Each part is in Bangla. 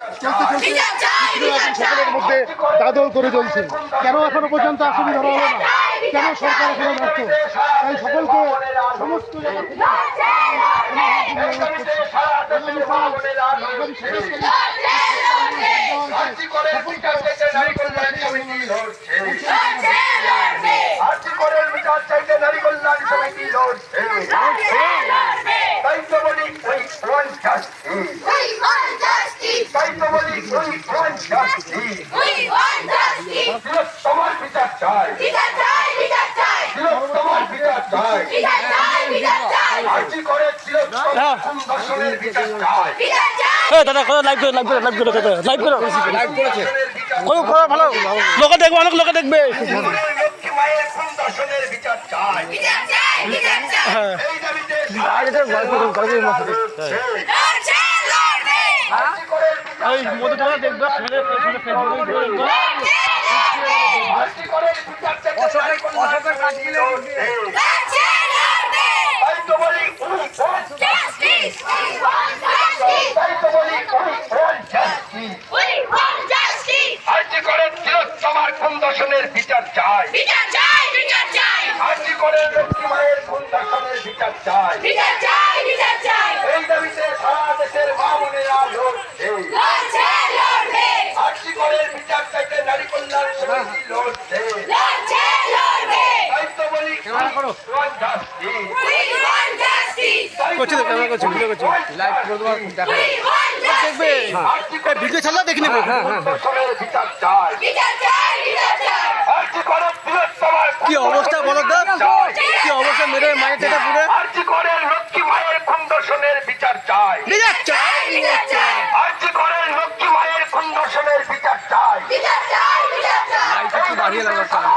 চলতে সকলের মধ্যে দাদল করে চলছে। কেন এখনো পর্যন্ত আসলে ধরা হলো না? কেন সরকার এখনো ব্যর্থ? তাই সকলকে সমস্ত দাদা লাইভ করো ভালো লোকে দেখবে, অনেক লোকে দেখবে। বিচার চাই, আরজি করে লক্ষ্মী মায়ের খুন ধর্ষণের বিচার চাই, এই দাবিতে সারা দেশের মা বোনেরা লড়ছে। আরজি করে বিচার চাইতে নারী কল্যাণ সমিতি লড়ছে। তাই তো বলি ভিডিও ছাড়লে দেখে নেবো। বিচার চাই, কি অবস্থা বলো তো, কি অবস্থা মেরে মায়ের টেটা পুরো। আরজি করে লক্ষ্মী মায়ের খুন ধর্ষণের বিচার চাই, আরজি করে লক্ষ্মী মায়ের খুন ধর্ষণের বিচার চাই।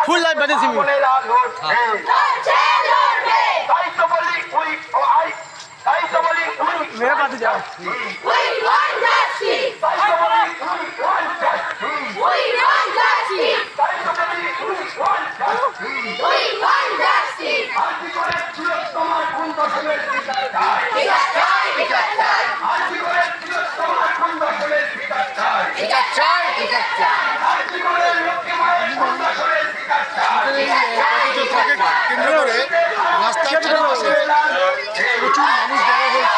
ফুল লাইভ বাজেছি তাই তো বলি মেরে পাতে যাও। কেন্দ্র করে রাস্তার চারপাশে প্রচুর মানুষ জড়ো হয়েছে।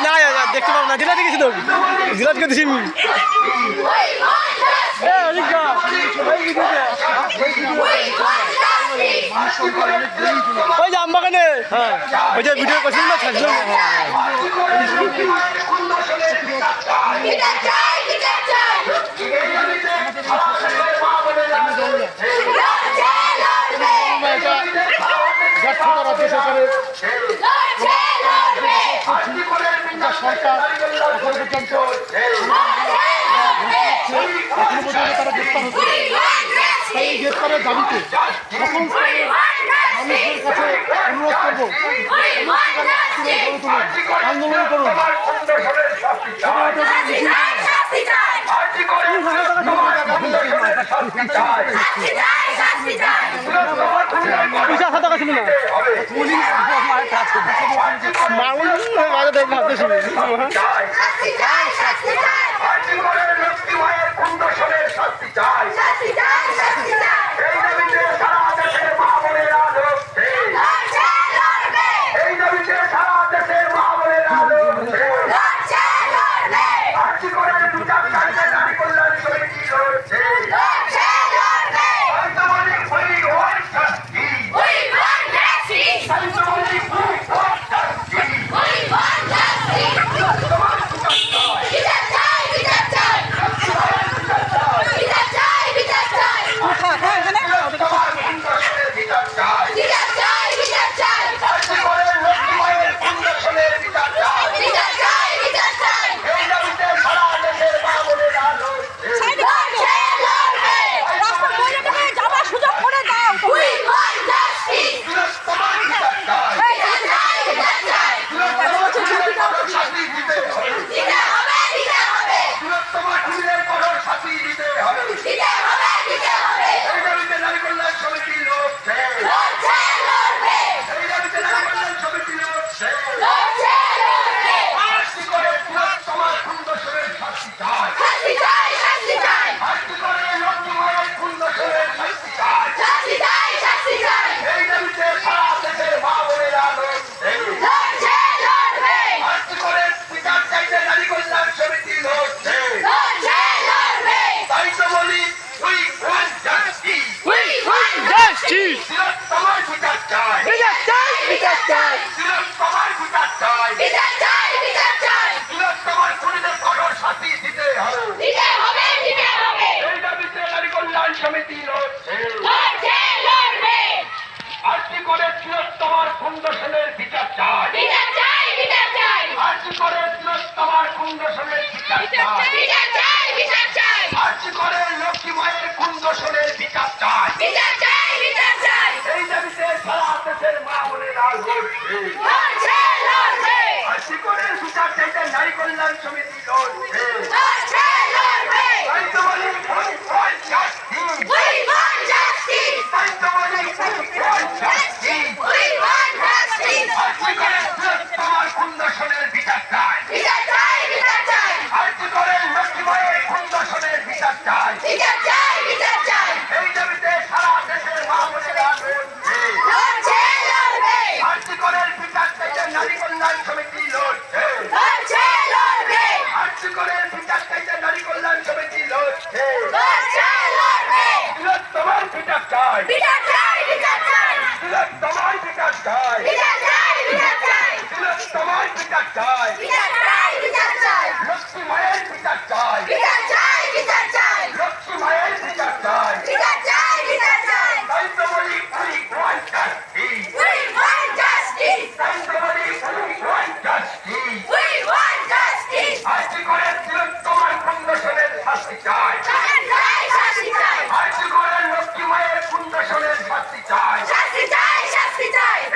না দেখতে পাবো না, যেটা দেখেছি তো জিরাজ করতেছি। ওই যে আমবাগানে, হ্যাঁ ওই যে ভিডিও করছিলাম না, ছাড়ছিলাম। রাজ্য সরকারের সরকার এখনো পর্যন্ত তারা গ্রেপ্তার হচ্ছে। তাই এই গ্রেপ্তারের দাবিতে সকল স্তরের মানুষের কাছে অনুরোধ করবো, আন্দোলন করুন। পয়সা হাতে কাছে না মাউল মাঝে ভাবতেছি। কুন্দোষণের বিচার চাই। আর্জি করে লক্ষ্মী মায়ের কুন্দোষণের বিচার চাই। এই দাবিতে সারা দেশের মা বোনেরা লড়ছে। আর্জি করে বিচার চাইতে নারী কল্যাণ সমিতি লড়ছে। তাই তো বলি ভোট justice। তাই তো বলি ভোট justice। আর্জি করে তোমার কুন্দোষণের বিচার চাই। আর্জি করে লক্ষ্মী মায়ের কুন্দোষণের বিচার চাই। এই দাবিতে সারা দেশের মা বোনেরা লড়ছে। আর্জি করে বিচার চাইতে নারী কল্যাণ সমিতি লড়ছে। আর্জি করে বিচার চাইতে নারী কল্যাণ সমিতি লড়ছে। তোমার বিচার চাই। তোমার বিচার চাই। তোমার বিচার চাই। লক্ষ্মী মায়ের বিচার চাই। লক্ষ্মী মায়ের বিচার চাই। তাই তো বলি we want justice। তাই তো বলি we want justice। আর্জি করে তোমার কুন্দোষণের শাস্তি চাই। আর্জি করে লক্ষ্মী মায়ের কুন্দোষণের শাস্তি চাই।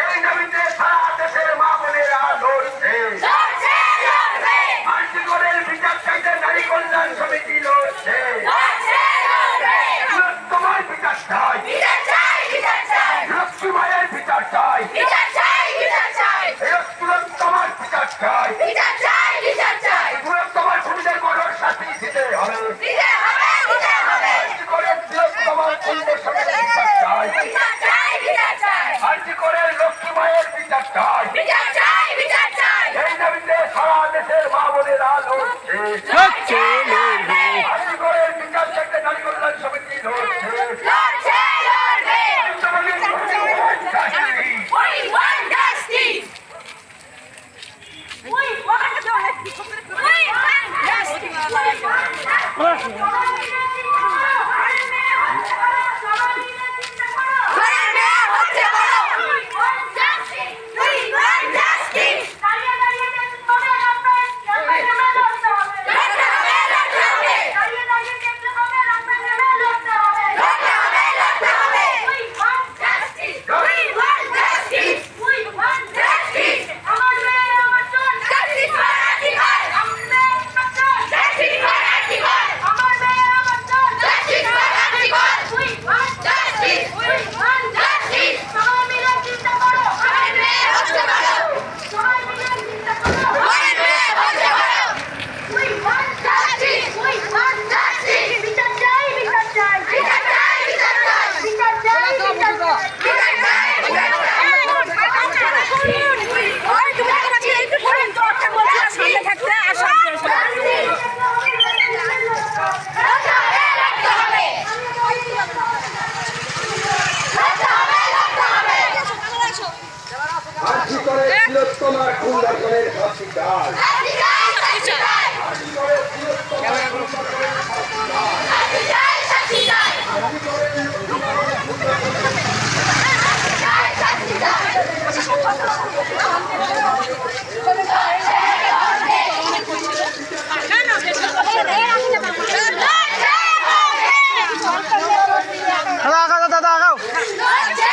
এই দাবিতে সারা দেশের মা বোনেরা লড়ছে। আর্জি করে বিচার চাইতে নারী কল্যাণ সমিতি লড়ছে। তোমার বিচার চাই। লক্ষ্মী মায়ের বিচার চাই। তোমার বিচার চাই। তোমার খুনিদের কঠোর শাস্তি দিতে হবে। আর্জি করে তোমার কুন্দোষণের বিচার চাই। আর্জি করে লক্ষ্মী মায়ের বিচার চাই। এই দাবিতে সারা দেশের মা বোনেরা লড়ছে। আর্জি করে বিচার চাইতে নারী কল্যাণ সমিতি লড়ছে। আর্জি করে তোমার কুন্দোষণের শাস্তি চাই। দাদা আগাও। লড়ছে।